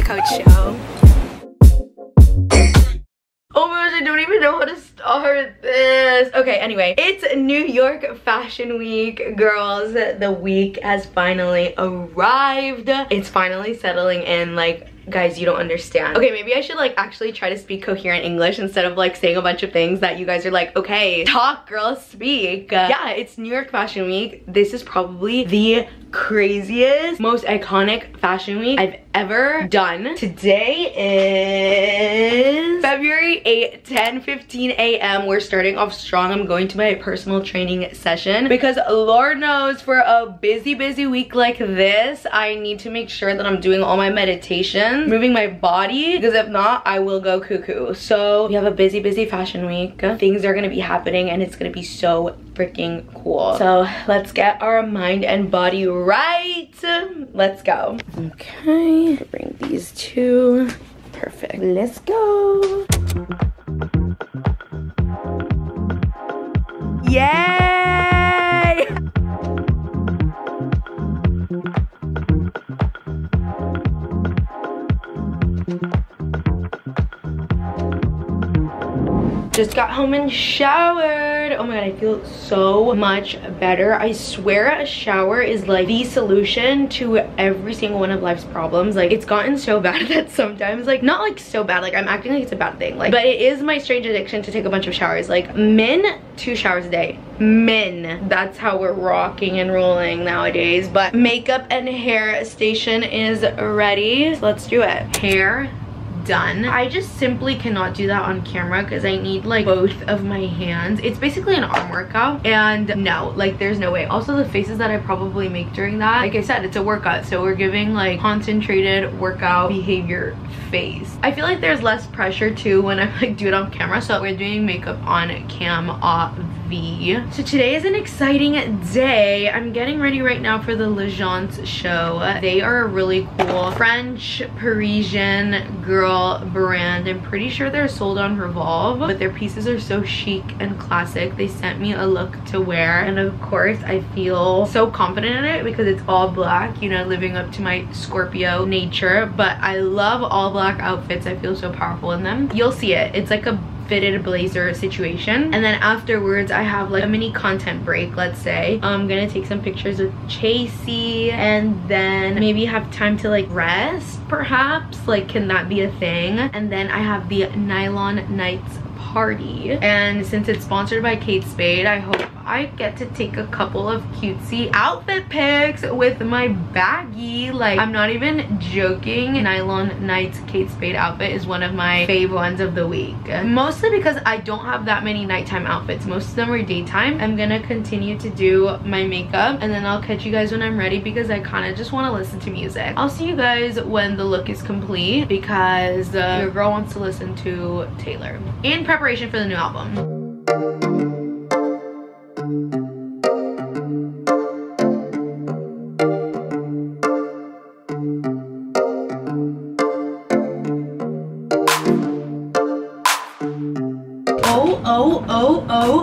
Coach Show. Oh my gosh, I don't even know how to start this. Okay, anyway, it's New York Fashion Week, girls. The week has finally arrived. It's finally settling in. Like, guys, you don't understand. Okay, maybe I should like actually try to speak coherent English instead of like saying a bunch of things that you guys are like, okay, talk girl, speak. Yeah, it's New York Fashion Week. This is probably the craziest, most iconic fashion week I've ever done. Today is February 8th, 10:15 a.m. We're starting off strong. I'm going to my personal training session because Lord knows for a busy week like this, I need to make sure that I'm doing all my meditations, moving my body, because if not, I will go cuckoo. So we have a busy fashion week. Things are gonna be happening and it's gonna be so freaking cool. So let's get our mind and body right. Let's go. Okay, bring these two. Perfect. Let's go. Yay! Just got home and showered. Oh my god, I feel so much better. I swear a shower is like the solution to every single one of life's problems. Like, it's gotten so bad that sometimes, like, not like so bad, like I'm acting like it's a bad thing, like, but it is my strange addiction to take a bunch of showers. Like, men, 2 showers a day. Men, that's how we're rocking and rolling nowadays. But makeup and hair station is ready, so let's do it. Hair done. I just simply cannot do that on camera because I need like both of my hands. It's basically an arm workout, and no, like there's no way. Also, the faces that I probably make during that, like I said, it's a workout, so we're giving like concentrated workout behavior face. I feel like there's less pressure too when I like do it on camera, so we're doing makeup on cam V. So today is an exciting day. I'm getting ready right now for the L'Agence show. They are a really cool French Parisian girl brand. I'm pretty sure they're sold on Revolve, but their pieces are so chic and classic. They sent me a look to wear, and of course I feel so confident in it because it's all black, you know, living up to my Scorpio nature. But I love all black outfits. I feel so powerful in them. You'll see it. It's like a fitted blazer situation, and then afterwards I have like a mini content break. Let's say I'm gonna take some pictures with Chasey, and then maybe have time to like rest, perhaps. Like, can that be a thing? And then I have the Nylon Nights party, and since it's sponsored by Kate Spade, I hope I get to take a couple of cutesy outfit pics with my baggie. Like, I'm not even joking. Nylon Nights Kate Spade outfit is one of my fave ones of the week, mostly because I don't have that many nighttime outfits. Most of them are daytime. I'm gonna continue to do my makeup, and then I'll catch you guys when I'm ready because I kind of just want to listen to music. I'll see you guys when the look is complete because your girl wants to listen to Taylor in preparation for the new album.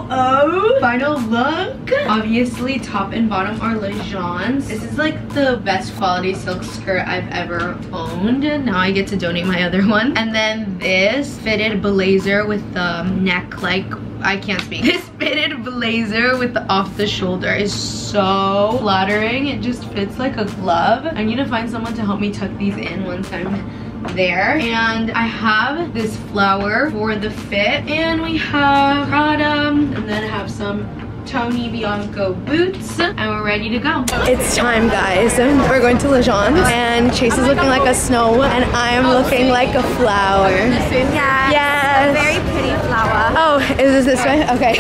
Oh, final look. Obviously top and bottom are L'Agence. This is like the best quality silk skirt I've ever owned. Now I get to donate my other one. And then this fitted blazer with the neck, like, I can't speak. This fitted blazer with the off the shoulder is so flattering. It just fits like a glove. I need to find someone to help me tuck these in once I'm there. And I have this flower for the fit, and we have Prada, and then I have some Tony Bianco boots, and we're ready to go. It's time, guys. We're going to L'Agence, and Chase is looking like a snow, and I am looking like a flower. Yeah, yes. A very pretty flower. Oh, is this way? Okay.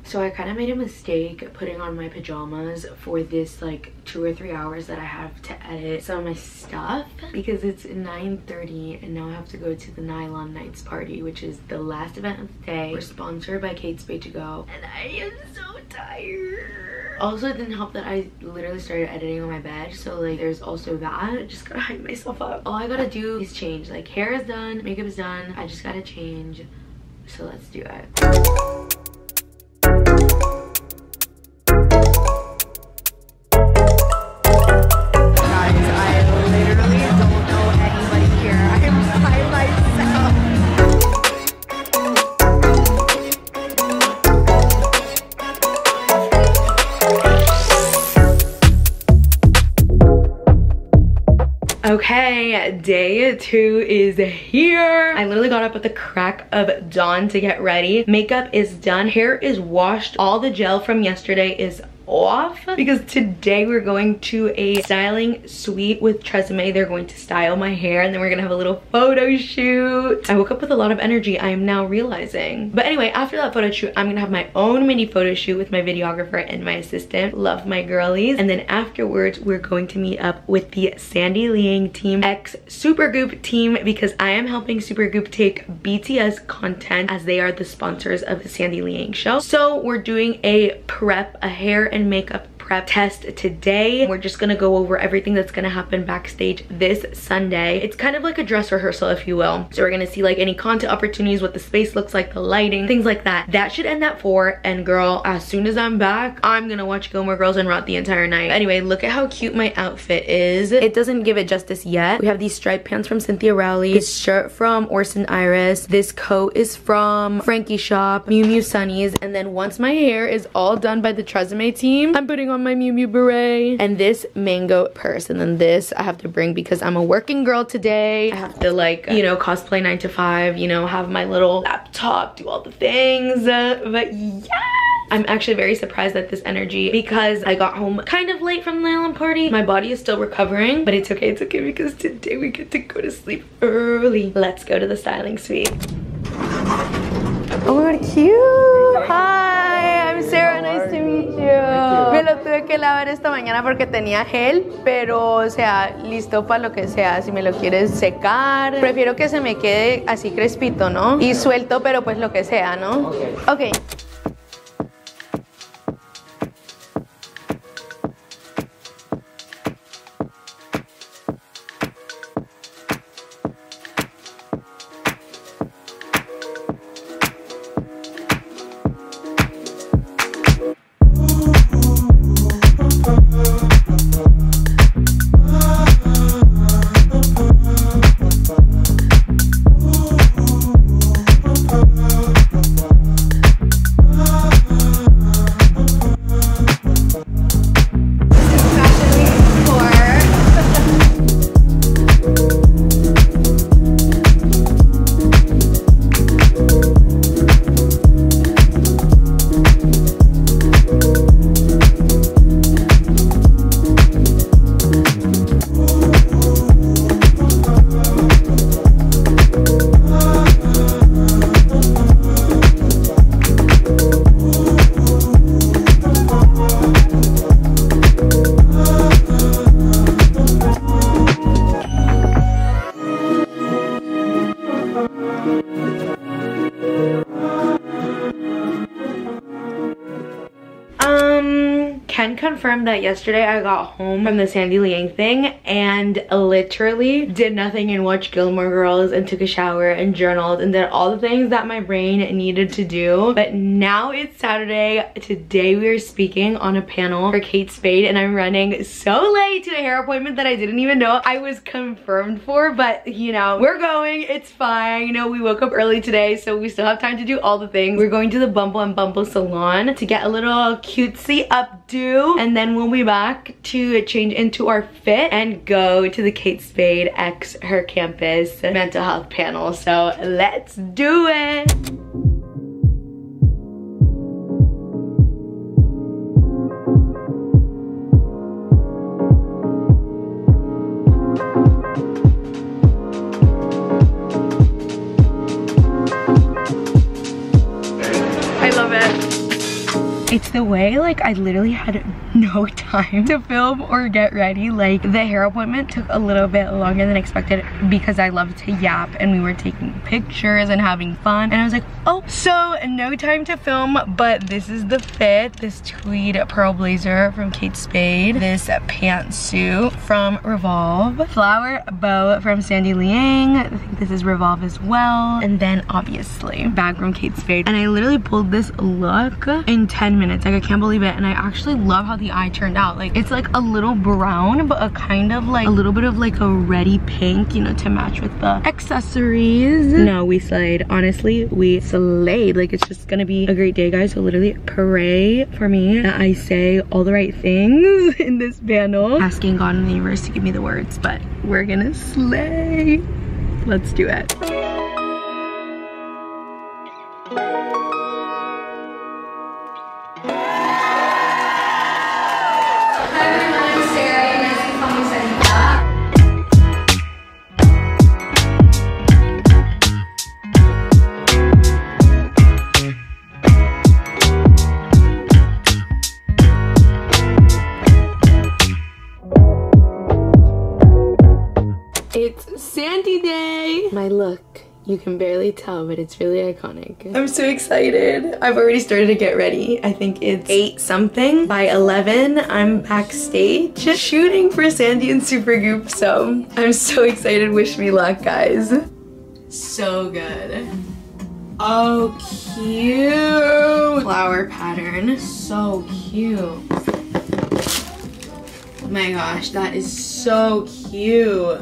So I kind of made a mistake putting on my pajamas for this like 2 or 3 hours that I have to edit some of my stuff, because it's 9:30 and now I have to go to the Nylon Nights party, which is the last event of the day. We're sponsored by Kate Spade to Go, and I am so tired. Also, it didn't help that I literally started editing on my bed, so like there's also that. I just gotta hype myself up. All I gotta do is change. Like, hair is done, makeup is done, I just gotta change. So let's do it. Okay, day 2 is here. I literally got up at the crack of dawn to get ready. Makeup is done, hair is washed, all the gel from yesterday is off, because today we're going to a styling suite with Tresemme. They're going to style my hair and then we're gonna have a little photo shoot. I woke up with a lot of energy, I am now realizing. But anyway, after that photo shoot, I'm gonna have my own mini photo shoot with my videographer and my assistant. Love my girlies. And then afterwards, we're going to meet up with the Sandy Liang team X Supergoop team, because I am helping Supergoop take BTS content as they are the sponsors of the Sandy Liang show. So we're doing a hair and makeup prep test today. We're just gonna go over everything that's gonna happen backstage this Sunday. It's kind of like a dress rehearsal, if you will. So we're gonna see like any content opportunities, what the space looks like, the lighting, things like that. That should end at 4. And girl, as soon as I'm back, I'm gonna watch Gilmore Girls and rot the entire night. Anyway, look at how cute my outfit is. It doesn't give it justice yet. We have these striped pants from Cynthia Rowley, this shirt from Orson Iris, this coat is from Frankie Shop, Miu Miu Sunnies, and then once my hair is all done by the Tresemme team, I'm putting on my Miu Miu beret and this mango purse, and then this I have to bring because I'm a working girl today. I have to, like, you know, cosplay 9 to 5, you know, have my little laptop, do all the things, but yeah. I'm actually very surprised at this energy because I got home kind of late from the Nylon party. My body is still recovering, but it's okay because today we get to go to sleep early. Let's go to the styling suite. Oh my god, cute! Hi, I'm Sarah, nice to meet you. Me lo tuve que lavar esta mañana porque tenía gel, pero o sea, listo para lo que sea. Si me lo quieres secar, prefiero que se me quede así crespito, ¿no? Y suelto, pero pues lo que sea, ¿no? Okay. Can confirm that yesterday I got home from the Sandy Liang thing and literally did nothing and watched Gilmore Girls and took a shower and journaled and did all the things that my brain needed to do. But now it's Saturday. Today we are speaking on a panel for Kate Spade and I'm running so late to a hair appointment that I didn't even know I was confirmed for, but you know, we're going, it's fine. You know, we woke up early today, so we still have time to do all the things. We're going to the Bumble and Bumble salon to get a little cutesy updo, and then we'll be back to change into our fit and go to the Kate Spade X Her Campus mental health panel. So let's do it. I love it. It's the way like I literally had no time to film or get ready. Like the hair appointment took a little bit longer than expected because I love to yap and we were taking pictures and having fun. And I was like, oh, so no time to film, but this is the fit. This tweed pearl blazer from Kate Spade. This pantsuit from Revolve. Flower bow from Sandy Liang. I think this is Revolve as well. And then obviously bag from Kate Spade. And I literally pulled this look in 10 minutes. Like I can't believe it. And I actually love how the eye turned out. Like it's like a little brown, but a kind of like a little bit of like a reddy pink, you know, to match with the accessories. No, we slayed. Honestly, we slayed. Like it's just gonna be a great day, guys. So literally pray for me that I say all the right things in this panel. Asking God in the universe to give me the words, but we're gonna slay. Let's do it. It's Sandy Day. My look, you can barely tell, but it's really iconic. I'm so excited. I've already started to get ready. I think it's 8 something. By 11, I'm backstage shooting for Sandy and Supergoop. So I'm so excited. Wish me luck, guys. So good. Oh, cute. Flower pattern. So cute. Oh my gosh, that is so cute.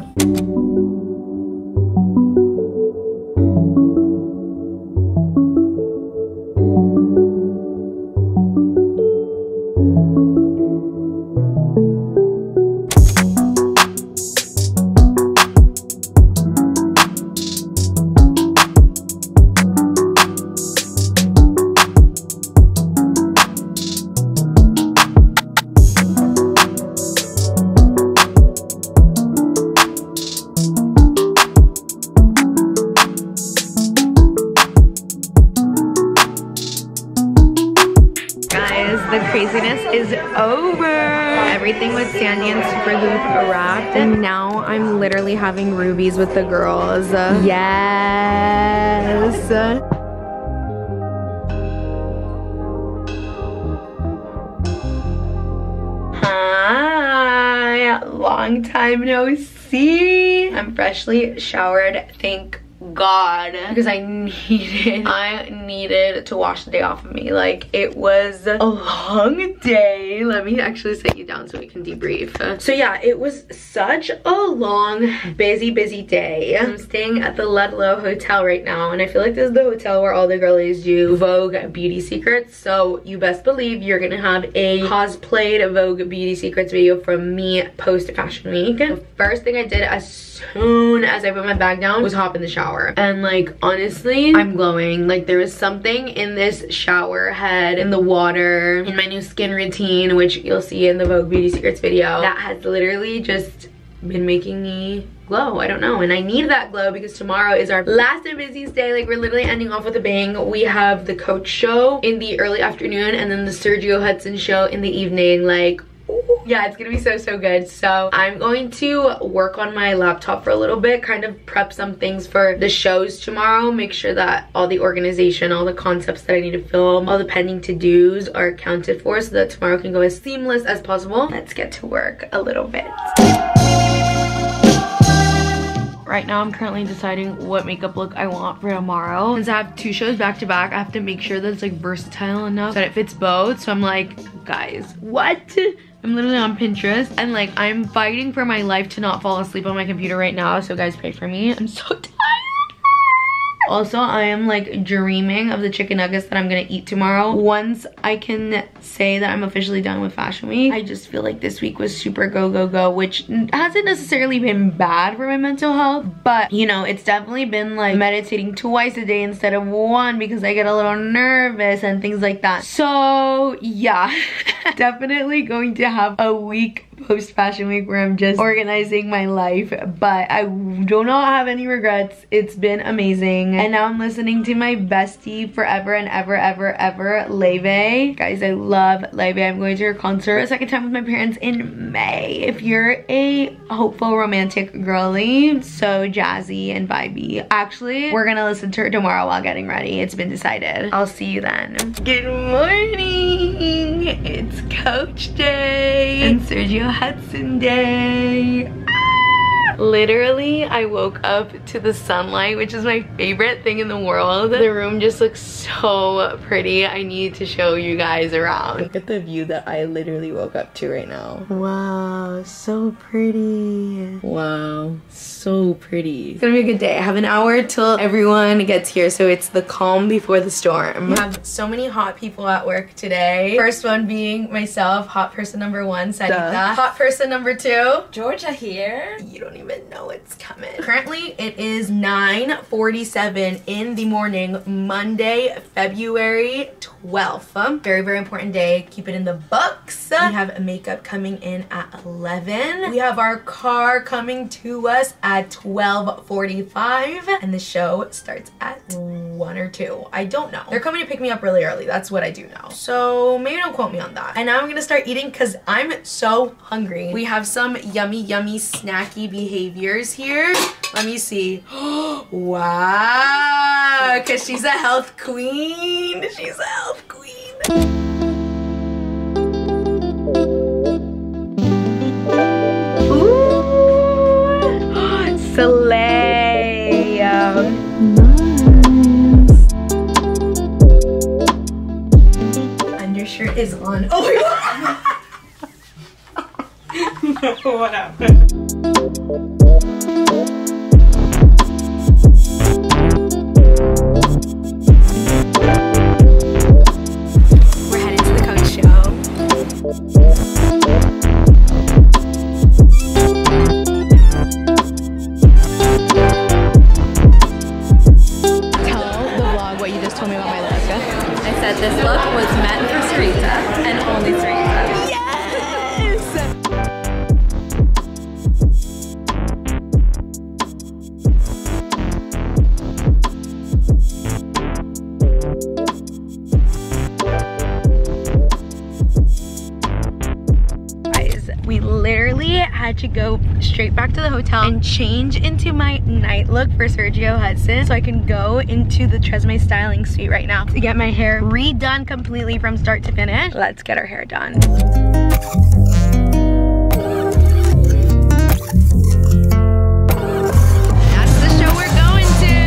The craziness is over. Everything with Sandy and Supergoop wrapped, and now I'm literally having rubies with the girls. Yes. Hi. Long time no see. I'm freshly showered. Thank God, because I needed to wash the day off of me. Like it was a long day. Let me actually sit you down so we can debrief. So yeah, it was such a long, busy day. I'm staying at the Ludlow Hotel right now, and I feel like this is the hotel where all the girlies do Vogue Beauty Secrets. So you best believe you're gonna have a cosplayed Vogue Beauty Secrets video from me post Fashion Week. The first thing I did as soon as I put my bag down was hop in the shower, and like honestly I'm glowing. Like there was something in this shower head, in the water, in my new skin routine, which you'll see in the Vogue Beauty Secrets video, that has literally just been making me glow. I don't know, and I need that glow because tomorrow is our last and busiest day. Like we're literally ending off with a bang. We have the Coach show in the early afternoon and then the Sergio Hudson show in the evening. Like yeah, it's gonna be so good. So I'm going to work on my laptop for a little bit, kind of prep some things for the shows tomorrow, make sure that all the organization, all the concepts that I need to film, all the pending to-dos are accounted for so that tomorrow can go as seamless as possible. Let's get to work a little bit. Right now I'm currently deciding what makeup look I want for tomorrow. Since I have 2 shows back to back, I have to make sure that it's like versatile enough that it fits both. So I'm like, guys, what? I'm literally on Pinterest and like I'm fighting for my life to not fall asleep on my computer right now. So guys, pray for me. I'm so tired. Also, I am like dreaming of the chicken nuggets that I'm gonna eat tomorrow. Once I can say that I'm officially done with Fashion Week, I just feel like this week was super go, which hasn't necessarily been bad for my mental health, but you know, it's definitely been like meditating twice a day instead of 1 because I get a little nervous and things like that. So yeah, definitely going to have a week post fashion week where I'm just organizing my life, but I do not have any regrets. It's been amazing. And now I'm listening to my bestie forever and ever, Leve. Guys, I love Leve. I'm going to her concert a second time with my parents in May. If you're a hopeful romantic girly, so jazzy and vibey. Actually, we're gonna listen to her tomorrow while getting ready. It's been decided. I'll see you then. Good morning. It's Coach Day and Sergio Hudson Day. Literally, I woke up to the sunlight, which is my favorite thing in the world. The room just looks so pretty. I need to show you guys around. Look at the view that I literally woke up to right now. Wow, so pretty. Wow, so pretty. It's gonna be a good day. I have an hour till everyone gets here, so it's the calm before the storm. I have so many hot people at work today. First one being myself, hot person number 1, Sarita. Hot person number 2, Georgia here. you don't even know it's coming. Currently, it is 9:47 in the morning, Monday, February 12th. Very, very important day. Keep it in the books. We have makeup coming in at 11. We have our car coming to us at 12:45, and the show starts at 1 or 2. I don't know. They're coming to pick me up really early. That's what I do know. So maybe don't quote me on that. And now I'm gonna start eating because I'm so hungry. We have some yummy, yummy, snacky behaviors here. Let me see. Wow, because she's a health queen. She's a health queen. Ooh, slay. Nice. Undershirt is on. Oh my god. No, what happened? We're headed to the Coach show. Tell the vlog what you just told me about my look. I said this look was meant for Sarita and only Sarita. We literally had to go straight back to the hotel and change into my night look for Sergio Hudson so I can go into the Tresemme styling suite right now to get my hair redone completely from start to finish. Let's get our hair done. That's the show we're going to.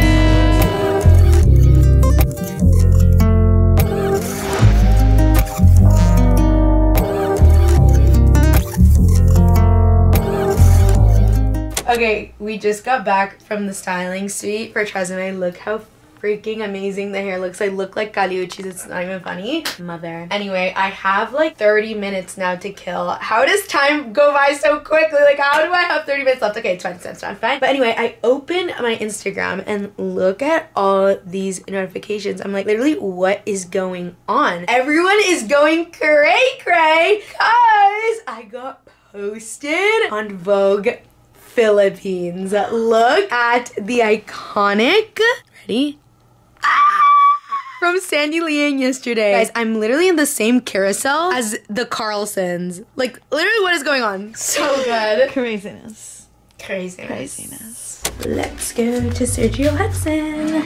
Okay, we just got back from the styling suite for Tresemme. Look how freaking amazing the hair looks. I look like Caliucci's. It's not even funny. Mother. Anyway, I have like 30 minutes now to kill. How does time go by so quickly? Like, how do I have 30 minutes left? Okay, it's fine, it's fine. But anyway, I open my Instagram and look at all these notifications. I'm like, literally, what is going on? Everyone is going cray-cray because I got posted on Vogue Philippines. Look at the iconic, ready? From Sandy Liang yesterday. Guys, I'm literally in the same carousel as the Carlsons. Like, literally, what is going on? So good. Craziness. Craziness. Let's go to Sergio Hudson.